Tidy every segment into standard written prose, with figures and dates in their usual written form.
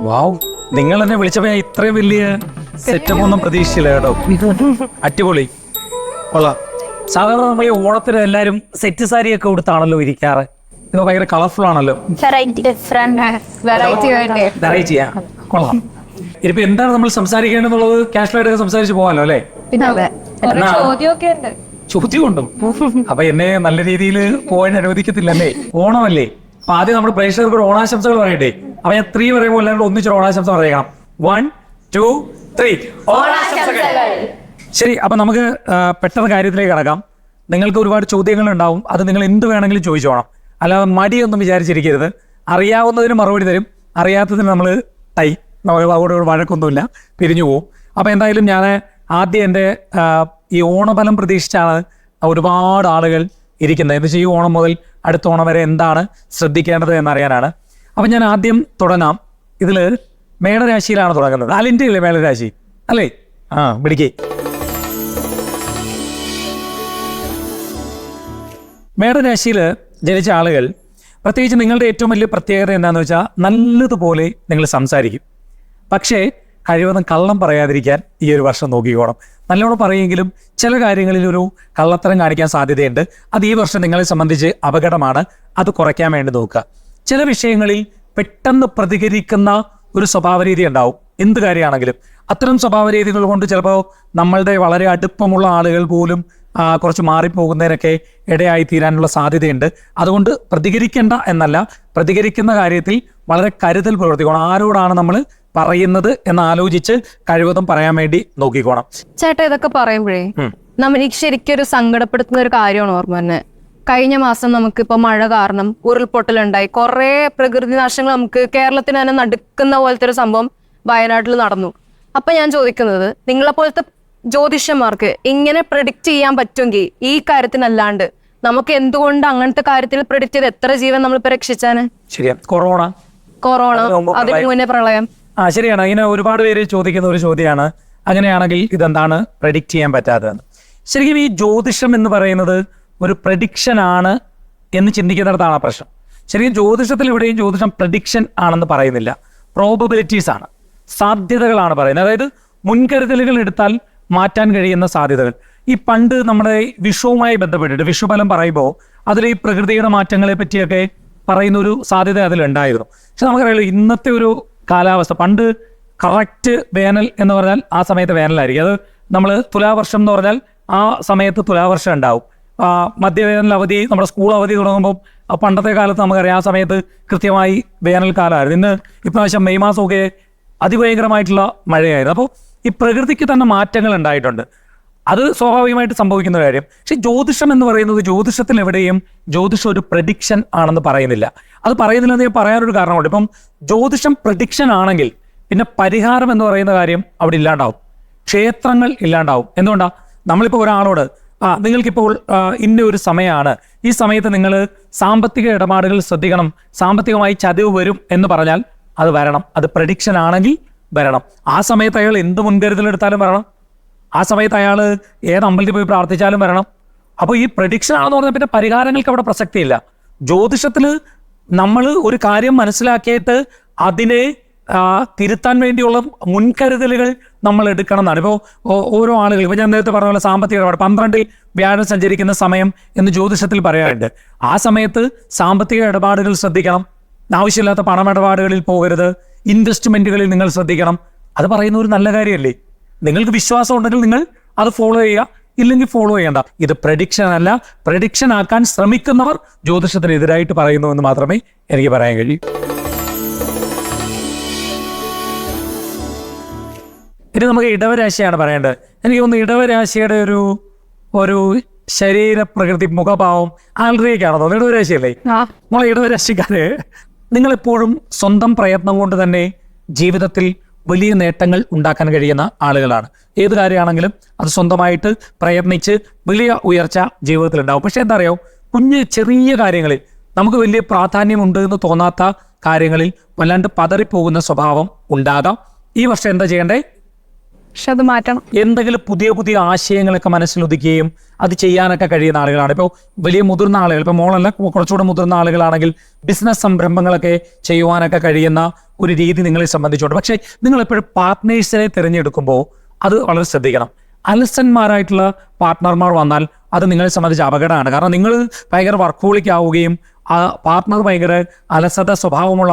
വാവ്, നിങ്ങൾ എന്നെ വിളിച്ചപ്പോ ഞാൻ ഇത്രയും വലിയ സെറ്റപ്പ് ഒന്നും പ്രതീക്ഷിച്ചില്ല കേട്ടോ. അടിപൊളി, കൊള്ളാം. സാധാരണ നമ്മൾ ഈ ഓണത്തിന് എല്ലാരും സെറ്റ് സാരിയൊക്കെ കൊടുത്താണല്ലോ ഇരിക്കാറ്. ഇത് ഭയങ്കര കളർഫുൾ ആണല്ലോ. വെറൈറ്റിയാ, കൊള്ളാം. ഇതിപ്പോ എന്താണ് നമ്മൾ സംസാരിക്കേണ്ടതെന്നുള്ളത് കാഷ്വലായിട്ട് സംസാരിച്ച് പോകാമല്ലോ അല്ലേ? ചോദ്യമുണ്ടോ? അപ്പൊ എന്നെ നല്ല രീതിയിൽ പോകാൻ അനുവദിക്കത്തില്ലല്ലേ? ഓണമല്ലേ? അപ്പൊ ആദ്യം നമ്മുടെ പ്രേക്ഷകർക്ക് ഓണാശംസകൾ പറയട്ടെ. അപ്പൊ ഞാൻ 3 പറയുമ്പോൾ എല്ലാവരും ഒന്നിച്ചൊരു ഓണാശംസ പറയാം. 1, 2, 3 ഓണാശംസകൾ. ശരി, അപ്പൊ നമുക്ക് പെട്ടെന്ന് കാര്യത്തിലേക്ക് കടക്കാം. നിങ്ങൾക്ക് ഒരുപാട് ചോദ്യങ്ങൾ ഉണ്ടാവും. അത് നിങ്ങൾ എന്ത് വേണമെങ്കിലും ചോദിച്ചോണം, അല്ലാതെ മടിയൊന്നും വിചാരിച്ചിരിക്കരുത്. അറിയാവുന്നതിന് മറുപടി തരും, അറിയാത്തതിന് നമ്മൾ അവിടെ വഴക്കൊന്നുമില്ല, പിരിഞ്ഞു പോവും. അപ്പൊ എന്തായാലും ഞാൻ ആദ്യം എൻ്റെ ഈ ഓണഫലം പ്രതീക്ഷിച്ചാണ് ഒരുപാട് ആളുകൾ ഇരിക്കുന്നത്. എന്ന് വെച്ചാൽ ഈ ഓണം മുതൽ അടുത്ത ഓണം വരെ എന്താണ് ശ്രദ്ധിക്കേണ്ടത് എന്നറിയാനാണ്. അപ്പം ഞാൻ ആദ്യം തുടങ്ങാം. ഇതിൽ മേടരാശിയിലാണ് തുടങ്ങുന്നത്. അലിൻ്റെ ഇല്ലേ മേടരാശി അല്ലേ? പിടിക്കേ. മേടരാശിയിൽ ജനിച്ച ആളുകൾ, പ്രത്യേകിച്ച് നിങ്ങളുടെ ഏറ്റവും വലിയ പ്രത്യേകത എന്താണെന്ന് വെച്ചാൽ നല്ലതുപോലെ നിങ്ങൾ സംസാരിക്കും. പക്ഷേ കഴിവതും കള്ളം പറയാതിരിക്കാൻ ഈ ഒരു വർഷം നോക്കിക്കോണം. നല്ലോണം പറയുമെങ്കിലും ചില കാര്യങ്ങളിൽ ഒരു കള്ളത്തരം കാണിക്കാൻ സാധ്യതയുണ്ട്. അത് ഈ വർഷം നിങ്ങളെ സംബന്ധിച്ച് അപകടമാണ്. അത് കുറയ്ക്കാൻ വേണ്ടി നോക്കുക. ചില വിഷയങ്ങളിൽ പെട്ടെന്ന് പ്രതികരിക്കുന്ന ഒരു സ്വഭാവരീതി ഉണ്ടാവും, എന്ത് കാര്യമാണെങ്കിലും. അത്തരം സ്വഭാവരീതികൾ കൊണ്ട് ചിലപ്പോൾ നമ്മളുടെ വളരെ അടുപ്പമുള്ള ആളുകൾ പോലും കുറച്ച് മാറിപ്പോകുന്നതിനൊക്കെ ഇടയായി തീരാനുള്ള സാധ്യതയുണ്ട്. അതുകൊണ്ട് പ്രതികരിക്കേണ്ട എന്നല്ല, പ്രതികരിക്കുന്ന കാര്യത്തിൽ വളരെ കരുതൽ പ്രവർത്തിക്കണം. ആരോടാണ് നമ്മൾ പറയുന്നത് എന്ന് ആലോചിച്ച് കഴിവതും പറയാൻ വേണ്ടി നോക്കിക്കോണം. ചേട്ടാ, ഇതൊക്കെ പറയുമ്പോഴേ എനിക്ക് ശരിക്കും ഒരു സങ്കടപ്പെടുത്തുന്ന ഒരു കാര്യമാണ് ഓർമ്മ തന്നെ. കഴിഞ്ഞ മാസം നമുക്ക് ഇപ്പൊ മഴ കാരണം ഉരുൾപൊട്ടലുണ്ടായി, കുറെ പ്രകൃതി നാശങ്ങൾ നമുക്ക് കേരളത്തിന് തന്നെ നടുക്കുന്ന പോലത്തെ ഒരു സംഭവം വയനാട്ടിൽ നടന്നു. അപ്പൊ ഞാൻ ചോദിക്കുന്നത്, നിങ്ങളെ പോലത്തെ ജ്യോതിഷന്മാർക്ക് ഇങ്ങനെ പ്രെഡിക്റ്റ് ചെയ്യാൻ പറ്റുമെങ്കിൽ ഈ കാര്യത്തിനല്ലാണ്ട് നമുക്ക് എന്തുകൊണ്ട് അങ്ങനത്തെ കാര്യത്തിൽ പ്രെഡിക്റ്റ് ചെയ്ത് എത്ര ജീവൻ നമ്മളിപ്പോ രക്ഷിച്ചാന്? ശരിയാ, കൊറോണ, അതിന് മുന്നേ പ്രളയം. ശരിയാണ്. ഇങ്ങനെ ഒരുപാട് പേര് ചോദിക്കുന്ന ഒരു ചോദ്യമാണ്, അങ്ങനെയാണെങ്കിൽ ഇതെന്താണ് പ്രെഡിക്റ്റ് ചെയ്യാൻ പറ്റാത്തതെന്ന്. ശരിക്കും ഈ ജ്യോതിഷം എന്ന് പറയുന്നത് ഒരു പ്രഡിക്ഷൻ ആണ് എന്ന് ചിന്തിക്കുന്നിടത്താണ് ആ പ്രശ്നം. ശരിക്കും ജ്യോതിഷത്തിൽ എവിടെയും ജ്യോതിഷം പ്രഡിക്ഷൻ ആണെന്ന് പറയുന്നില്ല, പ്രോബബിലിറ്റീസ് ആണ്, സാധ്യതകളാണ് പറയുന്നത്. അതായത് മുൻകരുതലുകൾ എടുത്താൽ മാറ്റാൻ കഴിയുന്ന സാധ്യതകൾ. ഈ പണ്ട് നമ്മുടെ വിഷുവുമായി ബന്ധപ്പെട്ടിട്ട് വിഷുഫലം പറയുമ്പോൾ അതിൽ ഈ പ്രകൃതിയുടെ മാറ്റങ്ങളെ പറ്റിയൊക്കെ പറയുന്ന ഒരു സാധ്യത അതിലുണ്ടായിരുന്നു. പക്ഷെ നമുക്കറിയാലോ, ഇന്നത്തെ ഒരു കാലാവസ്ഥ, പണ്ട് കറക്റ്റ് വേനൽ എന്ന് പറഞ്ഞാൽ ആ സമയത്ത് വേനലായിരിക്കും. അത് നമ്മൾ തുലാവർഷം എന്ന് പറഞ്ഞാൽ ആ സമയത്ത് തുലാവർഷം ഉണ്ടാവും. മധ്യവേനൽ അവധി, നമ്മുടെ സ്കൂൾ അവധി തുടങ്ങുമ്പോൾ പണ്ടത്തെ കാലത്ത് നമുക്കറിയാം ആ സമയത്ത് കൃത്യമായി വേനൽക്കാലമായിരുന്നു. ഇന്ന് ഇപ്രാവശ്യം മെയ് മാസമൊക്കെ അതിഭയങ്കരമായിട്ടുള്ള മഴയായിരുന്നു. അപ്പോൾ ഈ പ്രകൃതിക്ക് തന്നെ മാറ്റങ്ങൾ ഉണ്ടായിട്ടുണ്ട്. അത് സ്വാഭാവികമായിട്ട് സംഭവിക്കുന്ന കാര്യം. പക്ഷെ ജ്യോതിഷം എന്ന് പറയുന്നത്, ജ്യോതിഷത്തിൽ എവിടെയും ജ്യോതിഷം ഒരു പ്രഡിക്ഷൻ ആണെന്ന് പറയുന്നില്ല. അത് പറയുന്നില്ലെന്ന് പറയാനൊരു കാരണമുണ്ട്. ഇപ്പം ജ്യോതിഷം പ്രഡിക്ഷൻ ആണെങ്കിൽ പിന്നെ പരിഹാരം എന്ന് പറയുന്ന കാര്യം അവിടെ ഇല്ലാണ്ടാവും, ക്ഷേത്രങ്ങൾ ഇല്ലാണ്ടാവും. എന്തുകൊണ്ടാണ്? നമ്മളിപ്പോൾ ഒരാളോട് നിങ്ങൾക്കിപ്പോൾ ഇന്ന ഒരു സമയമാണ്, ഈ സമയത്ത് നിങ്ങൾ സാമ്പത്തിക ഇടപാടുകൾ ശ്രദ്ധിക്കണം, സാമ്പത്തികമായി ചതിവ് വരും എന്ന് പറഞ്ഞാൽ അത് വരണം. അത് പ്രഡിക്ഷൻ ആണെങ്കിൽ വരണം. ആ സമയത്ത് അയാൾ എന്ത് മുൻകരുതലെടുത്താലും വരണം. ആ സമയത്ത് അയാൾ ഏത് അമ്പലത്തിൽ പോയി പ്രാർത്ഥിച്ചാലും വരണം. അപ്പോൾ ഈ പ്രഡിക്ഷൻ ആണെന്ന് പറഞ്ഞാൽ പിന്നെ പരിഹാരങ്ങൾക്ക് അവിടെ പ്രസക്തിയില്ല. ജ്യോതിഷത്തിൽ നമ്മൾ ഒരു കാര്യം മനസ്സിലാക്കിയിട്ട് അതിനെ തിരുത്താൻ വേണ്ടിയുള്ള മുൻകരുതലുകൾ നമ്മൾ എടുക്കണം എന്നാണ്. ഇപ്പോൾ ഓരോ ആളുകൾ, ഇപ്പോൾ ഞാൻ നേരത്തെ പറഞ്ഞ പോലെ സാമ്പത്തിക ഇടപാട് 12 വ്യാഴം സഞ്ചരിക്കുന്ന സമയം എന്ന് ജ്യോതിഷത്തിൽ പറയാറുണ്ട്. ആ സമയത്ത് സാമ്പത്തിക ഇടപാടുകൾ ശ്രദ്ധിക്കണം, ആവശ്യമില്ലാത്ത പണമിടപാടുകളിൽ പോകരുത്, ഇൻവെസ്റ്റ്മെന്റുകളിൽ നിങ്ങൾ ശ്രദ്ധിക്കണം. അത് പറയുന്ന ഒരു നല്ല കാര്യമല്ലേ? നിങ്ങൾക്ക് വിശ്വാസം ഉണ്ടെങ്കിൽ നിങ്ങൾ അത് ഫോളോ ചെയ്യുക, ഇല്ലെങ്കിൽ ഫോളോ ചെയ്യണ്ട. ഇത് പ്രഡിക്ഷൻ അല്ല. പ്രഡിക്ഷൻ ആക്കാൻ ശ്രമിക്കുന്നവർ ജ്യോതിഷത്തിന് എതിരായിട്ട് പറയുന്നു എന്ന് മാത്രമേ എനിക്ക് പറയാൻ കഴിയൂ. ഇനി നമുക്ക് ഇടവരാശിയാണ് പറയേണ്ടത്. എനിക്ക് തോന്നുന്നു ഇടവരാശിയുടെ ഒരു ശരീര പ്രകൃതി, മുഖഭാവം ആൾറേക്കാണോ തോന്നുന്നു? ഇടവരാശിയല്ലേ? നമ്മളെ ഇടവരാശിക്കാര് നിങ്ങളെപ്പോഴും സ്വന്തം പ്രയത്നം കൊണ്ട് തന്നെ ജീവിതത്തിൽ വലിയ നേട്ടങ്ങൾ ഉണ്ടാക്കാൻ കഴിയുന്ന ആളുകളാണ്. ഏത് കാര്യമാണെങ്കിലും അത് സ്വന്തമായിട്ട് പ്രയത്നിച്ച് വലിയ ഉയർച്ച ജീവിതത്തിൽ ഉണ്ടാവും. പക്ഷെ എന്താ അറിയോ, ചെറിയ കാര്യങ്ങളിൽ നമുക്ക് വലിയ പ്രാധാന്യമുണ്ട് എന്ന് തോന്നാത്ത കാര്യങ്ങളിൽ വല്ലാണ്ട് പതറിപ്പോകുന്ന സ്വഭാവം ഉണ്ടാകാം. ഈ വർഷം എന്താ ചെയ്യണ്ടേ? പക്ഷെ അത് മാറ്റണം. എന്തെങ്കിലും പുതിയ പുതിയ ആശയങ്ങളൊക്കെ മനസ്സിലൊതുക്കുകയും അത് ചെയ്യാനൊക്കെ കഴിയുന്ന ആളുകളാണ്. ഇപ്പോൾ വലിയ മുതിർന്ന ആളുകൾ, ഇപ്പോൾ മോളല്ല കുറച്ചുകൂടെ മുതിർന്ന ആളുകളാണെങ്കിൽ ബിസിനസ് സംരംഭങ്ങളൊക്കെ ചെയ്യുവാനൊക്കെ കഴിയുന്ന ഒരു രീതി നിങ്ങളെ സംബന്ധിച്ചുണ്ട്. പക്ഷേ നിങ്ങൾ എപ്പോഴും പാർട്ട്നേഴ്സിനെ തിരഞ്ഞെടുക്കുമ്പോൾ അത് വളരെ ശ്രദ്ധിക്കണം. അലസന്മാരായിട്ടുള്ള പാർട്ട്ണർമാർ വന്നാൽ അത് നിങ്ങളെ സംബന്ധിച്ച് അപകടമാണ്. കാരണം നിങ്ങൾ ഭയങ്കര വർക്കോളിക് ആവുകയും ആ പാർട്ട്ണർ ഭയങ്കര അലസത സ്വഭാവമുള്ള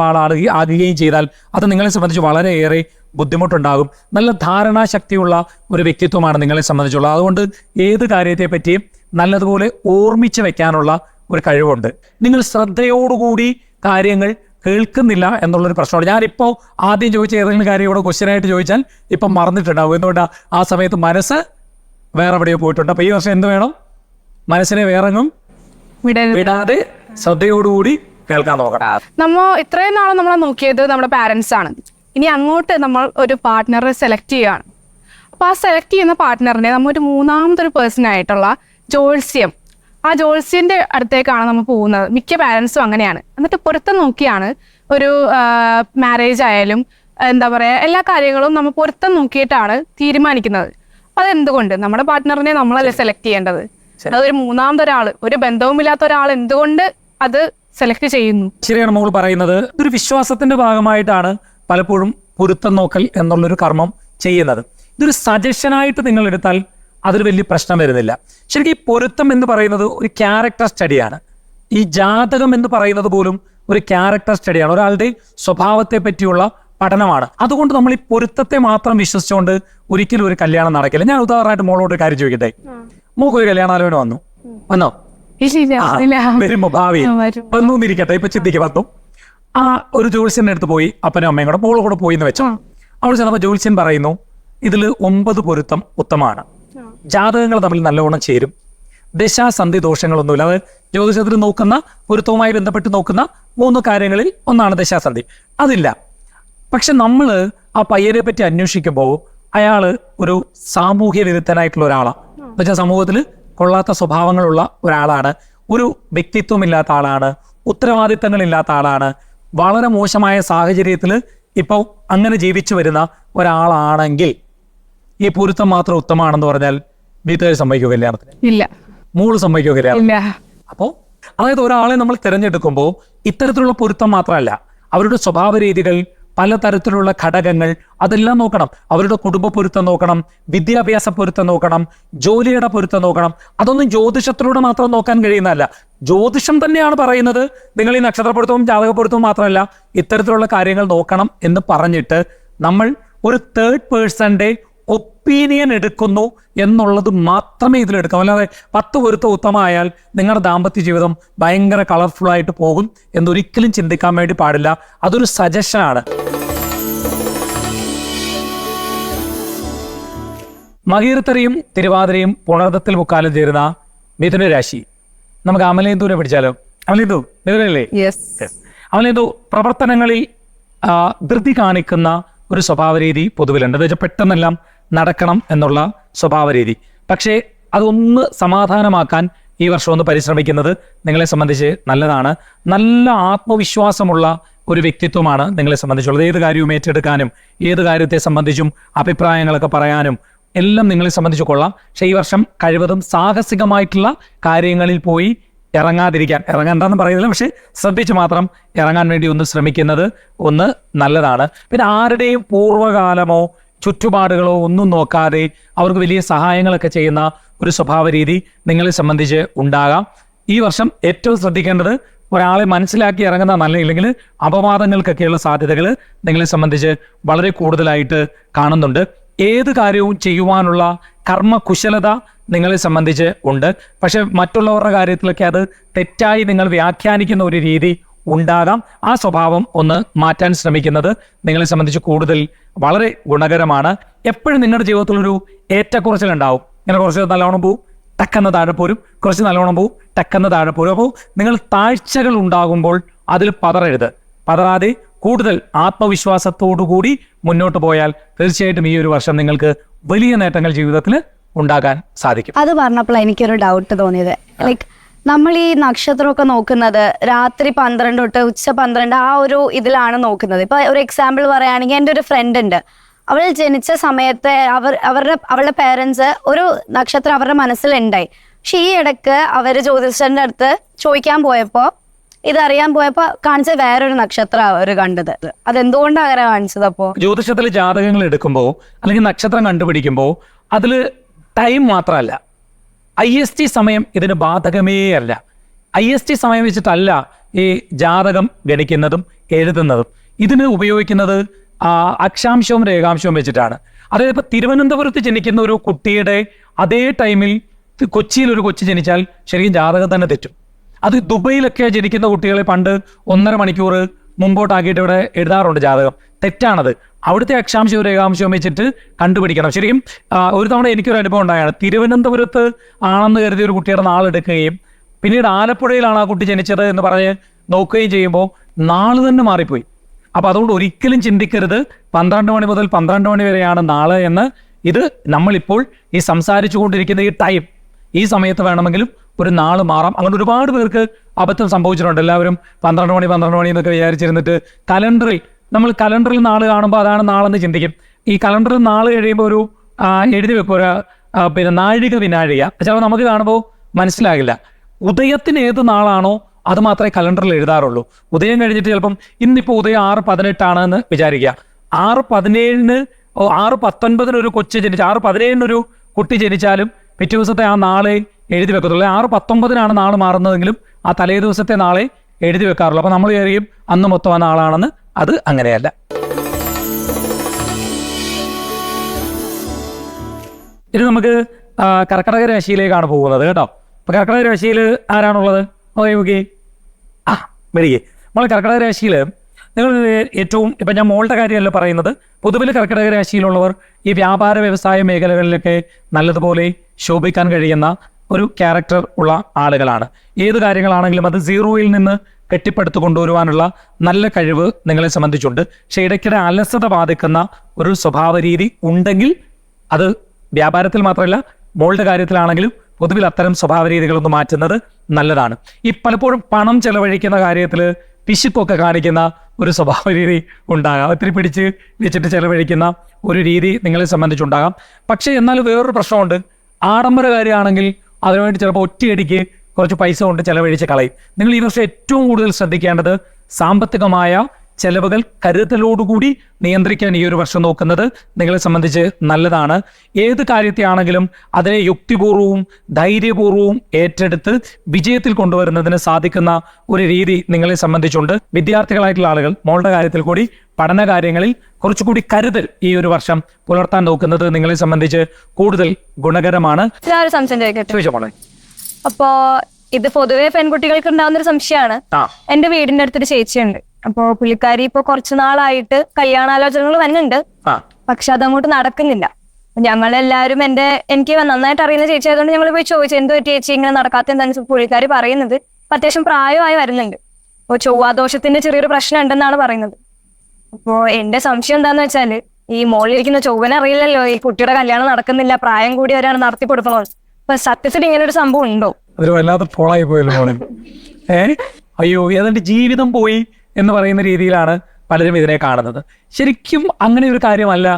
ആകുകയും ചെയ്താൽ അത് നിങ്ങളെ സംബന്ധിച്ച് വളരെയേറെ ബുദ്ധിമുട്ടുണ്ടാകും. നല്ല ധാരണാശക്തിയുള്ള ഒരു വ്യക്തിത്വമാണ് നിങ്ങളെ സംബന്ധിച്ചുള്ളത്. അതുകൊണ്ട് ഏത് കാര്യത്തെ പറ്റിയും നല്ലതുപോലെ ഓർമ്മിച്ച് വെക്കാനുള്ള ഒരു കഴിവുണ്ട്. നിങ്ങൾ ശ്രദ്ധയോടുകൂടി കാര്യങ്ങൾ കേൾക്കുന്നില്ല എന്നുള്ളൊരു പ്രശ്നമാണ്. ഞാനിപ്പോൾ ആദ്യം ചോദിച്ച ഏതെങ്കിലും കാര്യം ഇവിടെ ക്വസ്റ്റ്യനായിട്ട് ചോദിച്ചാൽ ഇപ്പം മറന്നിട്ടുണ്ടാവും. എന്തുകൊണ്ടാണ്? ആ സമയത്ത് മനസ്സ് വേറെ എവിടെയോ പോയിട്ടുണ്ട്. അപ്പോൾ ഈ വർഷം എന്ത് വേണം? മനസ്സിനെ വേറെങ്ങും വിടാതെ ശ്രദ്ധയോടുകൂടി കേൾക്കാൻ നോക്കണം. നമ്മൾ ഇത്രയും നാളും നമ്മളെ നോക്കിയത് നമ്മുടെ പാരൻസ് ആണ്. ഇനി അങ്ങോട്ട് നമ്മൾ ഒരു പാർട്ട്ണറെ സെലക്ട് ചെയ്യുകയാണ്. അപ്പോൾ ആ സെലക്ട് ചെയ്യുന്ന പാർട്ട്ണറിനെ നമ്മൾ ഒരു മൂന്നാമതൊരു പേഴ്സൺ ആയിട്ടുള്ള ജോത്സ്യം, ആ ജോത്സ്യന്റെ അടുത്തേക്കാണ് നമ്മൾ പോകുന്നത്. മിക്ക പാരൻസും അങ്ങനെയാണ്. എന്നിട്ട് പൊരുത്തം നോക്കിയാണ് ഒരു മാരേജ് ആയാലും എന്താ പറയുക എല്ലാ കാര്യങ്ങളും നമ്മൾ പൊരുത്തം നോക്കിയിട്ടാണ് തീരുമാനിക്കുന്നത്. അപ്പോൾ അതെന്തുകൊണ്ട്? നമ്മുടെ പാർട്ട്ണറിനെ നമ്മളല്ലേ സെലക്ട് ചെയ്യേണ്ടത്. അതൊരു മൂന്നാമതൊരാൾ, ഒരു ബന്ധവുമില്ലാത്ത ഒരാൾ എന്തുകൊണ്ട് അത് സെലക്ട് ചെയ്യുന്നു? ശരിയാണ് മോൾ പറയുന്നത്. ഒരു വിശ്വാസത്തിന്റെ ഭാഗമായിട്ടാണ് പലപ്പോഴും പൊരുത്തം നോക്കൽ എന്നുള്ളൊരു കർമ്മം ചെയ്യുന്നത്. ഇതൊരു സജഷനായിട്ട് നിങ്ങൾ എടുത്താൽ അതൊരു വലിയ പ്രശ്നം വരുന്നില്ല. ശരിക്കും ഈ പൊരുത്തം എന്ന് പറയുന്നത് ഒരു ക്യാരക്ടർ സ്റ്റഡിയാണ്. ഈ ജാതകം എന്ന് പറയുന്നത് പോലും ഒരു ക്യാരക്ടർ സ്റ്റഡിയാണ്, ഒരാളുടെ സ്വഭാവത്തെ പറ്റിയുള്ള പഠനമാണ്. അതുകൊണ്ട് നമ്മൾ ഈ പൊരുത്തത്തെ മാത്രം വിശ്വസിച്ചുകൊണ്ട് ഒരിക്കലും ഒരു കല്യാണം നടക്കില്ല. ഞാൻ ഉദാഹരണമായിട്ട് മോളോട് ഒരു കാര്യം ചോദിക്കട്ടെ. മോക്ക് ഒരു കല്യാണാലോചന വന്നോ? വരുമ്പോ ഭാവി വന്നൂന്നിരിക്കട്ടെ, ഇപ്പൊ ചിന്തിക്ക് വന്നു. ആ ഒരു ജോത്സ്യന്റെ അടുത്ത് പോയി, അപ്പനും അമ്മയും കൂടെ മോളും കൂടെ പോയി എന്ന് വെച്ചോ. അവിടെ ചെന്നപ്പോൾ ജോത്സ്യൻ പറയുന്നു ഇതിൽ 9 പൊരുത്തം ഉത്തമമാണ്, ജാതകങ്ങൾ തമ്മിൽ നല്ലവണ്ണം ചേരും, ദശാസന്ധി ദോഷങ്ങളൊന്നുമില്ല. അത് ജ്യോതിഷത്തിൽ നോക്കുന്ന പൊരുത്തവുമായി ബന്ധപ്പെട്ട് നോക്കുന്ന 3 കാര്യങ്ങളിൽ ഒന്നാണ് ദശാസന്ധി. അതില്ല. പക്ഷെ നമ്മൾ ആ പയ്യനെ പറ്റി അന്വേഷിക്കുമ്പോൾ അയാള് ഒരു സാമൂഹ്യ വിരുദ്ധനായിട്ടുള്ള ഒരാളാണ്. എന്നുവെച്ചാൽ സമൂഹത്തിൽ കൊള്ളാത്ത സ്വഭാവങ്ങളുള്ള ഒരാളാണ്, ഒരു വ്യക്തിത്വമില്ലാത്ത ആളാണ്, ഉത്തരവാദിത്തങ്ങളില്ലാത്ത ആളാണ്, വളരെ മോശമായ സാഹചര്യത്തിൽ ഇപ്പോൾ അങ്ങനെ ജീവിച്ചു വരുന്ന ഒരാളാണെങ്കിൽ ഈ പൊരുത്തം മാത്രം ഉത്തമമാണെന്ന് പറഞ്ഞാൽ വീട്ടുകാർ സമ്മതിക്കുക കല്യാണത്തിന്? ഇല്ല. മോള് സമ്മതിക്കുക കല്യാണം? അപ്പോൾ അതായത് ഒരാളെ നമ്മൾ തിരഞ്ഞെടുക്കുമ്പോൾ ഇത്തരത്തിലുള്ള പൊരുത്തം മാത്രമല്ല, അവരുടെ സ്വഭാവ രീതികൾ, പലതരത്തിലുള്ള ഘടകങ്ങൾ അതെല്ലാം നോക്കണം. അവരുടെ കുടുംബ പൊരുത്തം നോക്കണം, വിദ്യാഭ്യാസ പൊരുത്തം നോക്കണം, ജോലിയുടെ പൊരുത്തം നോക്കണം. അതൊന്നും ജ്യോതിഷത്തിലൂടെ മാത്രം നോക്കാൻ കഴിയുന്നതല്ല. ജ്യോതിഷം തന്നെയാണ് പറയുന്നത് നിങ്ങൾ ഈ നക്ഷത്രപ്പൊരുത്തവും ജാതകപ്പൊരുത്തവും മാത്രമല്ല ഇത്തരത്തിലുള്ള കാര്യങ്ങൾ നോക്കണം എന്ന് പറഞ്ഞിട്ട് നമ്മൾ ഒരു തേർഡ് പേഴ്സന്റെ ഒപ്പീനിയൻ എടുക്കുന്നു എന്നുള്ളത് മാത്രമേ ഇതിലെടുക്കാം. അല്ലാതെ 10 പൊരുത്തം ഉത്തമമായാൽ നിങ്ങളുടെ ദാമ്പത്യ ജീവിതം ഭയങ്കര കളർഫുൾ ആയിട്ട് പോകും എന്നൊരിക്കലും ചിന്തിക്കാൻ വേണ്ടി പാടില്ല. അതൊരു സജഷനാണ്. മകീരത്തരയും തിരുവാതിരയും പുണർദത്തിൽ മുക്കാലും ചേരുന്ന മിഥുന രാശി. നമുക്ക് അമലേന്ദുവിനെ പിടിച്ചാലോ? അമലേന്ദു മിഥുനല്ലേ? അമലേന്ദു പ്രവർത്തനങ്ങളിൽ ധൃതി കാണിക്കുന്ന ഒരു സ്വഭാവരീതി പൊതുവിലുണ്ട്. എന്ന് വെച്ചാൽ പെട്ടെന്നെല്ലാം നടക്കണം എന്നുള്ള സ്വഭാവരീതി. പക്ഷേ അതൊന്ന് സമാധാനമാക്കാൻ ഈ വർഷം ഒന്ന് പരിശ്രമിക്കുന്നത് നിങ്ങളെ സംബന്ധിച്ച് നല്ലതാണ്. നല്ല ആത്മവിശ്വാസമുള്ള ഒരു വ്യക്തിത്വമാണ് നിങ്ങളെ സംബന്ധിച്ചുള്ളത്. ഏത് കാര്യവും ഏറ്റെടുക്കാനും ഏത് കാര്യത്തെ സംബന്ധിച്ചും അഭിപ്രായങ്ങളൊക്കെ പറയാനും എല്ലാം നിങ്ങളെ സംബന്ധിച്ച് കൊള്ളാം. പക്ഷേ ഈ വർഷം കഴിവതും സാഹസികമായിട്ടുള്ള കാര്യങ്ങളിൽ പോയി ഇറങ്ങണ്ടെന്ന് പറയുന്നില്ല, പക്ഷെ ശ്രദ്ധിച്ച് മാത്രം ഇറങ്ങാൻ വേണ്ടി ഒന്ന് ശ്രമിക്കുന്നത് ഒന്ന് നല്ലതാണ്. പിന്നെ ആരുടെയും പൂർവ്വകാലമോ ചുറ്റുപാടുകളോ ഒന്നും നോക്കാതെ അവർക്ക് വലിയ സഹായങ്ങളൊക്കെ ചെയ്യുന്ന ഒരു സ്വഭാവ രീതി നിങ്ങളെ സംബന്ധിച്ച് ഉണ്ടാകാം. ഈ വർഷം ഏറ്റവും ശ്രദ്ധിക്കേണ്ടത് ഒരാളെ മനസ്സിലാക്കി ഇറങ്ങുന്ന നല്ല, ഇല്ലെങ്കിൽ അപവാദങ്ങൾക്കൊക്കെയുള്ള സാധ്യതകൾ നിങ്ങളെ സംബന്ധിച്ച് വളരെ കൂടുതലായിട്ട് കാണുന്നുണ്ട്. ഏത് കാര്യവും ചെയ്യുവാനുള്ള കർമ്മകുശലത നിങ്ങളെ സംബന്ധിച്ച് ഉണ്ട്. പക്ഷെ മറ്റുള്ളവരുടെ കാര്യത്തിലൊക്കെ അത് തെറ്റായി നിങ്ങൾ വ്യാഖ്യാനിക്കുന്ന ഒരു രീതി ഉണ്ടാകാം. ആ സ്വഭാവം ഒന്ന് മാറ്റാൻ ശ്രമിക്കുന്നത് നിങ്ങളെ സംബന്ധിച്ച് കൂടുതൽ വളരെ ഗുണകരമാണ്. എപ്പോഴും നിങ്ങളുടെ ജീവിതത്തിലൊരു ഏറ്റക്കുറച്ചിലുണ്ടാവും. ഇങ്ങനെ കുറച്ച് നല്ലോണം പോവും, ടക്കെന്ന് താഴെ പോരും, കുറച്ച് നല്ലോണം പോവും, ടക്കെന്ന് താഴെ പോരും. അപ്പോൾ നിങ്ങൾ താഴ്ചകൾ ഉണ്ടാകുമ്പോൾ അതിൽ പതറാതെ കൂടുതൽ ആത്മവിശ്വാസത്തോടുകൂടി മുന്നോട്ട് പോയാൽ തീർച്ചയായിട്ടും ഈ ഒരു വർഷം നിങ്ങൾക്ക് വലിയ നേട്ടങ്ങൾ ജീവിതത്തിൽ ഉണ്ടാകാൻ സാധിക്കും. അത് പറഞ്ഞപ്പോൾ എനിക്കൊരു ഡൗട്ട് തോന്നിയത്, ലൈക്ക് നമ്മൾ ഈ നക്ഷത്രമൊക്കെ നോക്കുന്നത് രാത്രി 12 തൊട്ട് ഉച്ച 12 ആ ഒരു ഇതിലാണ് നോക്കുന്നത്. ഇപ്പൊ ഒരു എക്സാമ്പിൾ പറയുകയാണെങ്കിൽ എൻ്റെ ഒരു ഫ്രണ്ട് ഉണ്ട്, അവൾ ജനിച്ച സമയത്ത് അവളുടെ പേരൻസ് ഒരു നക്ഷത്രം അവരുടെ മനസ്സിലുണ്ടായി. പക്ഷെ ഈ ഇടയ്ക്ക് അവര് ജ്യോതിഷന്റെ അടുത്ത് ചോദിക്കാൻ പോയപ്പോ ഇതറിയാൻ പോയപ്പോ കാണിച്ച വേറൊരു നക്ഷത്രം അവർ കണ്ടത്. അതെന്തുകൊണ്ടാണ് അങ്ങനെ കാണിച്ചത്? അപ്പോ ജ്യോതിഷത്തിൽ ജാതകങ്ങൾ എടുക്കുമ്പോൾ അല്ലെങ്കിൽ നക്ഷത്രം കണ്ടുപിടിക്കുമ്പോൾ അതില് ടൈം മാത്രമല്ല, IST സമയം ഇതിന് ബാധകമേ അല്ല. IST സമയം വെച്ചിട്ടല്ല ഈ ജാതകം ഗണിക്കുന്നതും എഴുതുന്നതും. ഇതിന് ഉപയോഗിക്കുന്നത് അക്ഷാംശവും രേഖാംശവും വെച്ചിട്ടാണ്. അതായത് ഇപ്പൊ തിരുവനന്തപുരത്ത് ജനിക്കുന്ന ഒരു കുട്ടിയുടെ അതേ ടൈമിൽ കൊച്ചിയിൽ ഒരു കൊച്ചു ജനിച്ചാൽ ശരിക്കും ജാതകം തന്നെ തെറ്റും. അത് ദുബൈയിലൊക്കെ ജനിക്കുന്ന കുട്ടികളെ പണ്ട് 1.5 മണിക്കൂർ മുമ്പോട്ടാക്കിയിട്ട് ഇവിടെ എഴുതാറുണ്ട് ജാതകം. തെറ്റാണത്. അവിടുത്തെ അക്ഷാംശവും രേഖാംശവും വെച്ചിട്ട് കണ്ടുപിടിക്കണം. ശരിക്കും ഒരു തവണ എനിക്കൊരു അനുഭവം ഉണ്ടായാണ്. തിരുവനന്തപുരത്ത് ആണെന്ന് കരുതി ഒരു കുട്ടിയുടെ നാളെടുക്കുകയും പിന്നീട് ആലപ്പുഴയിലാണ് ആ കുട്ടി ജനിച്ചത് എന്ന് പറഞ്ഞ് നോക്കുകയും ചെയ്യുമ്പോൾ നാള് തന്നെ മാറിപ്പോയി. അപ്പൊ അതുകൊണ്ട് ഒരിക്കലും ചിന്തിക്കരുത് 12 മണി മുതൽ 12 മണി വരെയാണ് നാളെ എന്ന്. ഇത് നമ്മളിപ്പോൾ ഈ സംസാരിച്ചു കൊണ്ടിരിക്കുന്ന ഈ ടൈം, ഈ സമയത്ത് വേണമെങ്കിലും ഒരു നാള് മാറാം. അങ്ങനെ ഒരുപാട് പേർക്ക് അബദ്ധം സംഭവിച്ചിട്ടുണ്ട്. എല്ലാവരും 12 മണി എന്നൊക്കെ വിചാരിച്ചിരുന്നിട്ട് നമ്മൾ കലണ്ടറിൽ നാള് കാണുമ്പോൾ അതാണ് നാളെന്ന് ചിന്തിക്കും. ഈ കലണ്ടറിൽ നാള് കഴിയുമ്പോൾ ഒരു എഴുതി വെക്കും, ഒരു പിന്നെ നാഴിക വിനാഴിക. ചിലപ്പോൾ നമുക്ക് കാണുമ്പോൾ മനസ്സിലാകില്ല. ഉദയത്തിന് ഏത് നാളാണോ അത് മാത്രമേ കലണ്ടറിൽ എഴുതാറുള്ളൂ. ഉദയം കഴിഞ്ഞിട്ട് ചിലപ്പം ഇന്നിപ്പോൾ ഉദയം 6:18 എന്ന് വിചാരിക്കുക. 6:17 6:19 ഒരു കൊച്ചു ജനിച്ച 6:17 ഒരു കുട്ടി ജനിച്ചാലും പിറ്റേ ദിവസത്തെ ആ നാളെ എഴുതി വെക്കത്തുള്ളൂ. 6:19 നാള് മാറുന്നതെങ്കിലും ആ തലേ ദിവസത്തെ നാളെ എഴുതി വെക്കാറുള്ളൂ. അപ്പൊ നമ്മൾ വിചാരിക്കും അന്ന് മൊത്തം ആ നാളാണെന്ന്. അത് അങ്ങനെയല്ല. ഇനി നമുക്ക് കർക്കടക രാശിയിലേക്കാണ് പോകുന്നത് കേട്ടോ. അപ്പൊ കർക്കടക രാശിയിൽ ആരാണുള്ളത്? ഓക്കെ വരികെ നമ്മൾ കർക്കടക രാശിയിൽ നിങ്ങൾ ഏറ്റവും ഇപ്പം ഞാൻ മോളുടെ കാര്യമല്ല പറയുന്നത്, പൊതുവിൽ കർക്കിടക രാശിയിലുള്ളവർ ഈ വ്യാപാര വ്യവസായ മേഖലകളിലൊക്കെ നല്ലതുപോലെ ശോഭിക്കാൻ കഴിയുന്ന ഒരു ക്യാരക്ടർ ഉള്ള ആളുകളാണ്. ഏത് കാര്യങ്ങളാണെങ്കിലും അത് സീറോയിൽ നിന്ന് കെട്ടിപ്പടുത്തു കൊണ്ടുവരുവാനുള്ള നല്ല കഴിവ് നിങ്ങളെ സംബന്ധിച്ചുണ്ട്. പക്ഷേ ഇടയ്ക്കിടെ അലസത ബാധിക്കുന്ന ഒരു സ്വഭാവ രീതി ഉണ്ടെങ്കിൽ അത് വ്യാപാരത്തിൽ മാത്രമല്ല മോളുടെ കാര്യത്തിലാണെങ്കിലും പൊതുവിൽ അത്തരം സ്വഭാവ രീതികളൊന്ന് മാറ്റുന്നത് നല്ലതാണ്. ഈ പലപ്പോഴും പണം ചെലവഴിക്കുന്ന കാര്യത്തിൽ പിശുക്കൊക്കെ കാണിക്കുന്ന ഒരു സ്വഭാവ രീതി ഉണ്ടാകാം. ഒത്തിരി പിടിച്ച് വെച്ചിട്ട് ചെലവഴിക്കുന്ന ഒരു രീതി നിങ്ങളെ സംബന്ധിച്ചുണ്ടാകാം. പക്ഷേ എന്നാൽ വേറൊരു പ്രശ്നമുണ്ട്. ആഡംബര കാര്യമാണെങ്കിൽ അതിനുവേണ്ടി ചിലപ്പോൾ ഒറ്റയടിക്ക് കുറച്ച് പൈസ കൊണ്ട് ചെലവഴിച്ച് കളയും. നിങ്ങൾ ഈ വർഷം ഏറ്റവും കൂടുതൽ ശ്രദ്ധിക്കേണ്ടത് സാമ്പത്തികമായ ചെലവുകൾ കരുതലോടുകൂടി നിയന്ത്രിക്കാൻ ഈ ഒരു വർഷം നോക്കുന്നത് നിങ്ങളെ സംബന്ധിച്ച് നല്ലതാണ്. ഏത് കാര്യത്തെയാണെങ്കിലും അതിനെ യുക്തിപൂർവവും ധൈര്യപൂർവവും ഏറ്റെടുത്ത് വിജയത്തിൽ കൊണ്ടുവരുന്നതിന് സാധിക്കുന്ന ഒരു രീതി നിങ്ങളെ സംബന്ധിച്ചുണ്ട്. വിദ്യാർത്ഥികളായിട്ടുള്ള ആളുകൾ മോളുടെ കാര്യത്തിൽ കൂടി പഠന കാര്യങ്ങളിൽ കുറച്ചുകൂടി കരുതൽ ഈ ഒരു വർഷം പുലർത്താൻ നോക്കുന്നത് നിങ്ങളെ സംബന്ധിച്ച് കൂടുതൽ ഗുണകരമാണ്. ഞാനൊരു സംശയം ചോദിക്കട്ടെ? അപ്പോ ഇത് പൊതുവെ പെൺകുട്ടികൾക്ക് ഉണ്ടാവുന്ന ഒരു സംശയമാണ്. എന്റെ വീടിന്റെ അടുത്തൊരു ചേച്ചിയുണ്ട്. അപ്പോ പുള്ളിക്കാരി ഇപ്പൊ കുറച്ചു നാളായിട്ട് കല്യാണാലോചനകൾ വന്നുണ്ട്, പക്ഷെ അതങ്ങോട്ട് നടക്കുന്നില്ല. ഞങ്ങളെല്ലാവരും എനിക്ക് നന്നായിട്ട് അറിയുന്ന ചേച്ചി ആയതുകൊണ്ട് ഞങ്ങൾ പോയി ചോദിച്ചു, എന്ത് പറ്റി ചേച്ചി ഇങ്ങനെ നടക്കാത്ത എന്താണെന്ന്. പുള്ളിക്കാരി പറയുന്നത് അത്യാവശ്യം പ്രായമായി വരുന്നുണ്ട്, അപ്പൊ ചൊവ്വാദോഷത്തിന്റെ ചെറിയൊരു പ്രശ്നം ഉണ്ടെന്നാണ് പറയുന്നത്. അപ്പോ എന്റെ സംശയം എന്താന്ന് വെച്ചാല്, ഈ മോളിലിരിക്കുന്ന ചൊവ്വനെ അറിയില്ലല്ലോ ഈ കുട്ടിയുടെ കല്യാണം നടക്കുന്നില്ല, പ്രായം കൂടി ഒരാൾ നടത്തി കൊടുക്കണോ. അപ്പൊ സത്യത്തിൽ ഇങ്ങനെ ഒരു സംഭവം ഉണ്ടോ? അതൊരു വല്ലാത്ത പോളായി പോയല്ലോ മോളെ. അയ്യോ ഏതാണ്ട് ജീവിതം പോയി എന്ന് പറയുന്ന രീതിയിലാണ് പലരും ഇതിനെ കാണുന്നത്. ശരിക്കും അങ്ങനെ ഒരു കാര്യമല്ല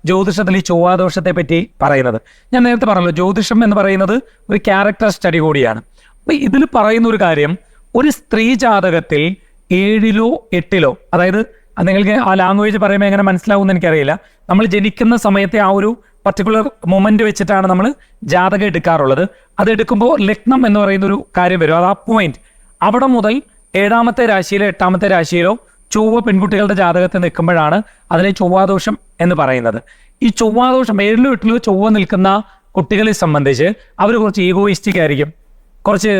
ജ്യോതിഷത്തിൽ ഈ ചൊവ്വാദോഷത്തെ പറ്റി പറയുന്നത്. ഞാൻ നേരത്തെ പറഞ്ഞല്ലോ, ജ്യോതിഷം എന്ന് പറയുന്നത് ഒരു ക്യാരക്ടർ സ്റ്റഡി കൂടിയാണ്. അപ്പൊ ഇതിൽ പറയുന്ന ഒരു കാര്യം, ഒരു സ്ത്രീ ജാതകത്തിൽ 7-ലോ 8-ലോ, അതായത് നിങ്ങൾക്ക് ആ ലാംഗ്വേജ് പറയുമ്പോൾ എങ്ങനെ മനസ്സിലാവുമെന്ന് എനിക്കറിയില്ല, നമ്മൾ ജനിക്കുന്ന സമയത്തെ ആ ഒരു പർട്ടിക്കുലർ മൊമെന്റ് വെച്ചിട്ടാണ് നമ്മൾ ജാതകം എടുക്കാറുള്ളത്. അത് എടുക്കുമ്പോൾ ലഗ്നം എന്ന് പറയുന്ന ഒരു കാര്യം വരും. അത് ആ പോയിന്റ് അവിടെ മുതൽ 7ാമത്തെ രാശിയിലോ 8ാമത്തെ രാശിയിലോ ചൊവ്വ പെൺകുട്ടികളുടെ ജാതകത്തിൽ നിൽക്കുമ്പോഴാണ് അതിനെ ചൊവ്വാദോഷം എന്ന് പറയുന്നത്. ഈ ചൊവ്വാദോഷം 7-ലോ 8-ലോ ചൊവ്വ നിൽക്കുന്ന കുട്ടികളെ സംബന്ധിച്ച് അവർ കുറച്ച് ഈഗോയിസ്റ്റിക് ആയിരിക്കും, കുറച്ച്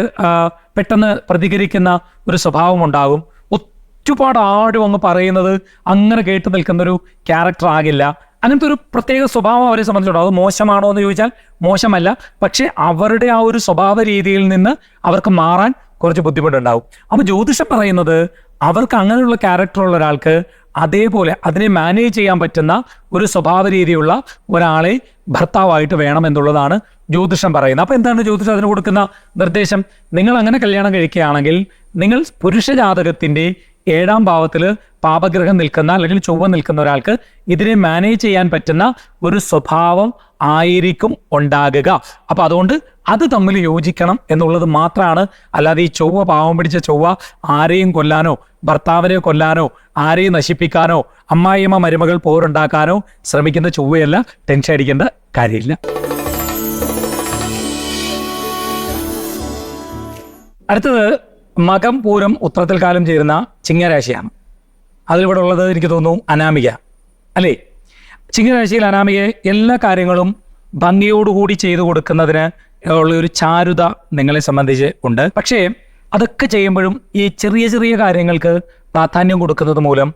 പെട്ടെന്ന് പ്രതികരിക്കുന്ന ഒരു സ്വഭാവം ഉണ്ടാകും. ഒരുപാട് ആടും അങ്ങ് പറയുന്നത് അങ്ങനെ കേട്ട് നിൽക്കുന്ന ഒരു ക്യാരക്ടർ ആകില്ല. അങ്ങനത്തെ ഒരു പ്രത്യേക സ്വഭാവം അവരെ സംബന്ധിച്ചുണ്ടാവും. അത് മോശമാണോ എന്ന് ചോദിച്ചാൽ മോശമല്ല, പക്ഷെ അവരുടെ ആ ഒരു സ്വഭാവ രീതിയിൽ നിന്ന് അവർക്ക് മാറാൻ കുറച്ച് ബുദ്ധിമുട്ടുണ്ടാവും. അപ്പൊ ജ്യോതിഷം പറയുന്നത് അവർക്ക് അങ്ങനെയുള്ള ക്യാരക്ടറുള്ള ഒരാൾക്ക് അതേപോലെ അതിനെ മാനേജ് ചെയ്യാൻ പറ്റുന്ന ഒരു സ്വഭാവ രീതിയുള്ള ഒരാളെ ഭർത്താവായിട്ട് വേണം എന്നുള്ളതാണ് ജ്യോതിഷം പറയുന്നത്. അപ്പൊ എന്താണ് ജ്യോതിഷം അതിന് കൊടുക്കുന്ന നിർദ്ദേശം? നിങ്ങൾ അങ്ങനെ കല്യാണം കഴിക്കുകയാണെങ്കിൽ നിങ്ങൾ പുരുഷ ജാതകത്തിന്റെ 7ാം ഭാവത്തിൽ പാപഗ്രഹം നിൽക്കുന്ന അല്ലെങ്കിൽ ചൊവ്വ നിൽക്കുന്ന ഒരാൾക്ക് ഇതിനെ മാനേജ് ചെയ്യാൻ പറ്റുന്ന ഒരു സ്വഭാവം ആയിരിക്കും ഉണ്ടാകുക. അപ്പൊ അതുകൊണ്ട് അത് തമ്മിൽ യോജിക്കണം എന്നുള്ളത് മാത്രമാണ്. അല്ലാതെ ഈ ചൊവ്വ, പാവം പിടിച്ച ചൊവ്വ ആരെയും കൊല്ലാനോ ഭർത്താവിനെ കൊല്ലാനോ ആരെയും നശിപ്പിക്കാനോ അമ്മായിയമ്മ മരുമകൾ പോരുണ്ടാക്കാനോ ശ്രമിക്കുന്ന ചൊവ്വയല്ല. ടെൻഷൻ അടിക്കേണ്ട കാര്യമില്ല. അടുത്തത് മകം, പൂരം, ഉത്രത്തിൽ കാലം ചേരുന്ന ചിങ്ങരാശിയാണ്. അതിലിവിടെ ഉള്ളത് എനിക്ക് തോന്നുന്നു അനാമിക അല്ലേ? ചിങ്ങരാശിയിൽ അനാമികയെ എല്ലാ കാര്യങ്ങളും ഭംഗിയോടുകൂടി ചെയ്തു കൊടുക്കുന്നതിന് ഉള്ളൊരു ചാരുത നിങ്ങളെ സംബന്ധിച്ച് ഉണ്ട്. പക്ഷേ അതൊക്കെ ചെയ്യുമ്പോഴും ഈ ചെറിയ ചെറിയ കാര്യങ്ങൾക്ക് പ്രാധാന്യം കൊടുക്കുന്നത് മൂലം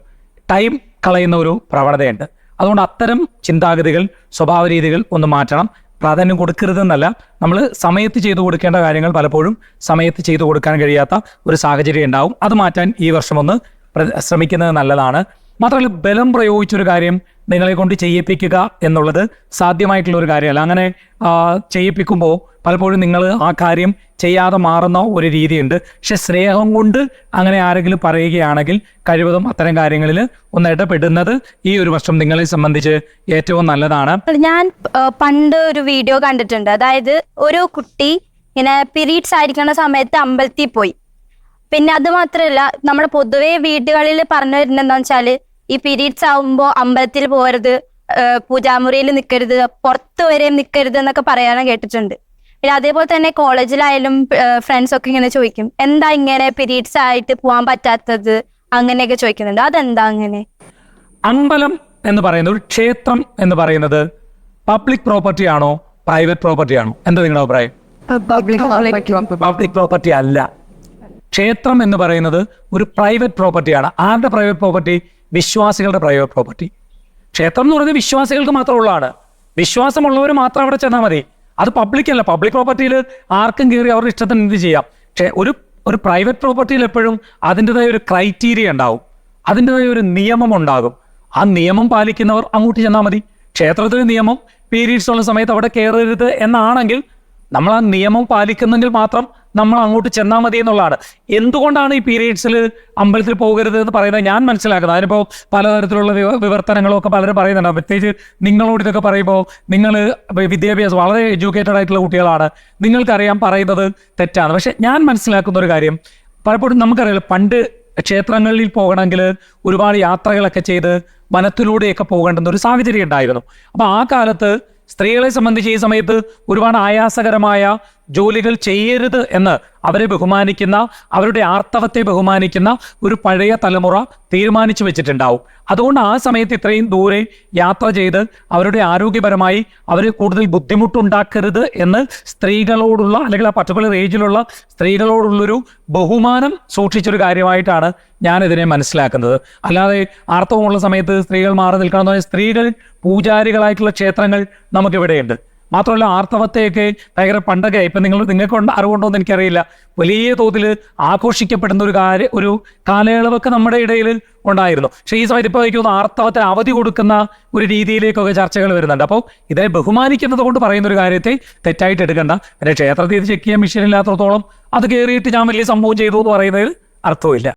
ടൈം കളയുന്ന ഒരു പ്രവണതയുണ്ട്. അതുകൊണ്ട് അത്തരം ചിന്താഗതികൾ, സ്വഭാവ രീതികൾ ഒന്ന് മാറ്റണം. പ്രാധാന്യം കൊടുക്കരുതെന്നല്ല, നമ്മൾ സമയത്ത് ചെയ്തു കൊടുക്കേണ്ട കാര്യങ്ങൾ പലപ്പോഴും സമയത്ത് ചെയ്തു കൊടുക്കാൻ കഴിയാത്ത ഒരു സാഹചര്യം ഉണ്ടാവും. അത് മാറ്റാൻ ഈ വർഷം ഒന്ന് ശ്രമിക്കുന്നത് നല്ലതാണ്. മാത്രമല്ല, ബലം പ്രയോഗിച്ചൊരു കാര്യം നിങ്ങളെ കൊണ്ട് ചെയ്യിപ്പിക്കുക എന്നുള്ളത് സാധ്യമായിട്ടുള്ള ഒരു കാര്യമല്ല. അങ്ങനെ ചെയ്യിപ്പിക്കുമ്പോൾ പലപ്പോഴും നിങ്ങൾ ആ കാര്യം ചെയ്യാതെ മാറുന്ന ഒരു രീതിയുണ്ട്. പക്ഷെ സ്നേഹം കൊണ്ട് അങ്ങനെ ആരെങ്കിലും പറയുകയാണെങ്കിൽ കഴിവതും അത്തരം കാര്യങ്ങളിൽ ഒന്ന് ഇടപെടുന്നത് ഈ ഒരു വർഷം നിങ്ങളെ സംബന്ധിച്ച് ഏറ്റവും നല്ലതാണ്. ഞാൻ പണ്ട് ഒരു വീഡിയോ കണ്ടിട്ടുണ്ട്. അതായത് ഒരു കുട്ടി ഇങ്ങനെ പീരീഡ്സ് ആയിരിക്കുന്ന സമയത്ത് അമ്പലത്തിൽ പോയി. പിന്നെ അത് മാത്രമല്ല, നമ്മുടെ പൊതുവെ വീടുകളിൽ പറഞ്ഞു വരുന്നത് എന്താണെന്ന് വെച്ചാല് ഈ പീരീഡ്സ് ആവുമ്പോൾ അമ്പലത്തിൽ പോകരുത്, പൂജാമുറിയിൽ നിൽക്കരുത്, പുറത്ത് വരെ നിൽക്കരുത് എന്നൊക്കെ പറയാനും കേട്ടിട്ടുണ്ട്. പിന്നെ അതേപോലെ തന്നെ കോളേജിലായാലും ഫ്രണ്ട്സ് ഒക്കെ ഇങ്ങനെ ചോദിക്കും, എന്താ ഇങ്ങനെ പീരീഡ്സ് ആയിട്ട് പോകാൻ പറ്റാത്തത്, അങ്ങനെയൊക്കെ ചോദിക്കുന്നുണ്ട്. അതെന്താ അങ്ങനെ? അമ്പലം എന്ന് പറയുന്നത്, ഒരു ക്ഷേത്രം എന്ന് പറയുന്നത് പബ്ലിക് പ്രോപ്പർട്ടി ആണോ പ്രൈവറ്റ് പ്രോപ്പർട്ടി ആണോ? എന്താ നിങ്ങളുടെ അഭിപ്രായം? പബ്ലിക് പ്രോപ്പർട്ടി അല്ല. ക്ഷേത്രം എന്ന് പറയുന്നത് ഒരു പ്രൈവറ്റ് പ്രോപ്പർട്ടിയാണ്. ആരുടെ പ്രൈവറ്റ് പ്രോപ്പർട്ടി? വിശ്വാസികളുടെ പ്രൈവറ്റ് പ്രോപ്പർട്ടി. ക്ഷേത്രം എന്ന് പറയുന്നത് വിശ്വാസികൾക്ക് മാത്രമുള്ളതാണ്. വിശ്വാസമുള്ളവർ മാത്രം അവിടെ ചെന്നാൽ മതി. അത് പബ്ലിക് അല്ല. പബ്ലിക് പ്രോപ്പർട്ടിയിൽ ആർക്കും കയറി അവരുടെ ഇഷ്ടത്തിന് എന്ത് ചെയ്യാം. പക്ഷേ ഒരു പ്രൈവറ്റ് പ്രോപ്പർട്ടിയിൽ എപ്പോഴും അതിൻ്റെതായ ഒരു ക്രൈറ്റീരിയ ഉണ്ടാവും, അതിൻ്റെതായ ഒരു നിയമം ഉണ്ടാകും. ആ നിയമം പാലിക്കുന്നവർ അങ്ങോട്ട് ചെന്നാൽ മതി. ക്ഷേത്രത്തിലെ നിയമം പീരീഡ്സ് ഉള്ള സമയത്ത് അവിടെ കയറരുത് എന്നാണെങ്കിൽ നമ്മൾ ആ നിയമം പാലിക്കുന്നെങ്കിൽ മാത്രം നമ്മൾ അങ്ങോട്ട് ചെന്നാൽ മതി എന്നുള്ളതാണ്. എന്തുകൊണ്ടാണ് ഈ പീരീഡ്സിൽ അമ്പലത്തിൽ പോകരുത് എന്ന് പറയുന്നത് ഞാൻ മനസ്സിലാക്കുന്നത്. അതിനിപ്പോൾ പലതരത്തിലുള്ള വിവർത്തനങ്ങളും ഒക്കെ പലരും പറയുന്നുണ്ടാവും. പ്രത്യേകിച്ച് നിങ്ങളോട് ഇതൊക്കെ പറയുമ്പോൾ നിങ്ങൾ വിദ്യാഭ്യാസം വളരെ എഡ്യൂക്കേറ്റഡ് ആയിട്ടുള്ള കുട്ടികളാണ്, നിങ്ങൾക്കറിയാം പറയുന്നത് തെറ്റാണ്. പക്ഷെ ഞാൻ മനസ്സിലാക്കുന്ന ഒരു കാര്യം, പലപ്പോഴും നമുക്കറിയാലോ, പണ്ട് ക്ഷേത്രങ്ങളിൽ പോകണമെങ്കിൽ ഒരുപാട് യാത്രകളൊക്കെ ചെയ്ത് വനത്തിലൂടെയൊക്കെ പോകേണ്ടുന്ന ഒരു സാഹചര്യം ഉണ്ടായിരുന്നു. അപ്പോൾ ആ കാലത്ത് സ്ത്രീകളെ സംബന്ധിച്ച് ഈ സമയത്ത് ഒരുപാട് ആയാസകരമായ ജോലികൾ ചെയ്യരുത് എന്ന് അവരെ ബഹുമാനിക്കുന്ന, അവരുടെ ആർത്തവത്തെ ബഹുമാനിക്കുന്ന ഒരു പഴയ തലമുറ തീരുമാനിച്ചു വെച്ചിട്ടുണ്ടാവും. അതുകൊണ്ട് ആ സമയത്ത് ഇത്രയും ദൂരെ യാത്ര ചെയ്ത് അവരുടെ ആരോഗ്യപരമായി അവർ കൂടുതൽ ബുദ്ധിമുട്ടുണ്ടാക്കരുത് എന്ന് സ്ത്രീകളോടുള്ള, അല്ലെങ്കിൽ ആ പർട്ടിക്കുലർ ഏജിലുള്ള സ്ത്രീകളോടുള്ളൊരു ബഹുമാനം സൂക്ഷിച്ചൊരു കാര്യമായിട്ടാണ് ഞാനിതിനെ മനസ്സിലാക്കുന്നത്. അല്ലാതെ ആർത്തവമുള്ള സമയത്ത് സ്ത്രീകൾ മാറി നിൽക്കണം എന്ന് പറഞ്ഞാൽ, സ്ത്രീകൾ പൂജാരികളായിട്ടുള്ള ക്ഷേത്രങ്ങൾ നമുക്കിവിടെയുണ്ട്. മാത്രമല്ല, ആർത്തവത്തെയൊക്കെ ഭയങ്കര പണ്ടൊക്കെ, ഇപ്പം നിങ്ങൾക്ക് അറിവുണ്ടോ എന്ന് എനിക്കറിയില്ല, വലിയ തോതിൽ ആഘോഷിക്കപ്പെടുന്ന ഒരു കാലയളവൊക്കെ നമ്മുടെ ഇടയിൽ ഉണ്ടായിരുന്നു. പക്ഷേ ഈ സമയത്ത് ഇപ്പോൾ എനിക്ക് ആർത്തവത്തിന് അവധി കൊടുക്കുന്ന ഒരു രീതിയിലേക്കൊക്കെ ചർച്ചകൾ വരുന്നുണ്ട്. അപ്പോൾ ഇതിനെ ബഹുമാനിക്കുന്നത് കൊണ്ട് പറയുന്ന ഒരു കാര്യത്തെ തെറ്റായിട്ട് എടുക്കണ്ട. പിന്നെ ക്ഷേത്രത്തിൽ ഇത് ചെക്ക് ചെയ്യാൻ മെഷീൻ ഇല്ലാത്തത്തോളം അത് കയറിയിട്ട് ഞാൻ വലിയ സംഭവം ചെയ്തു എന്ന് പറയുന്നതിൽ അർത്ഥമില്ല.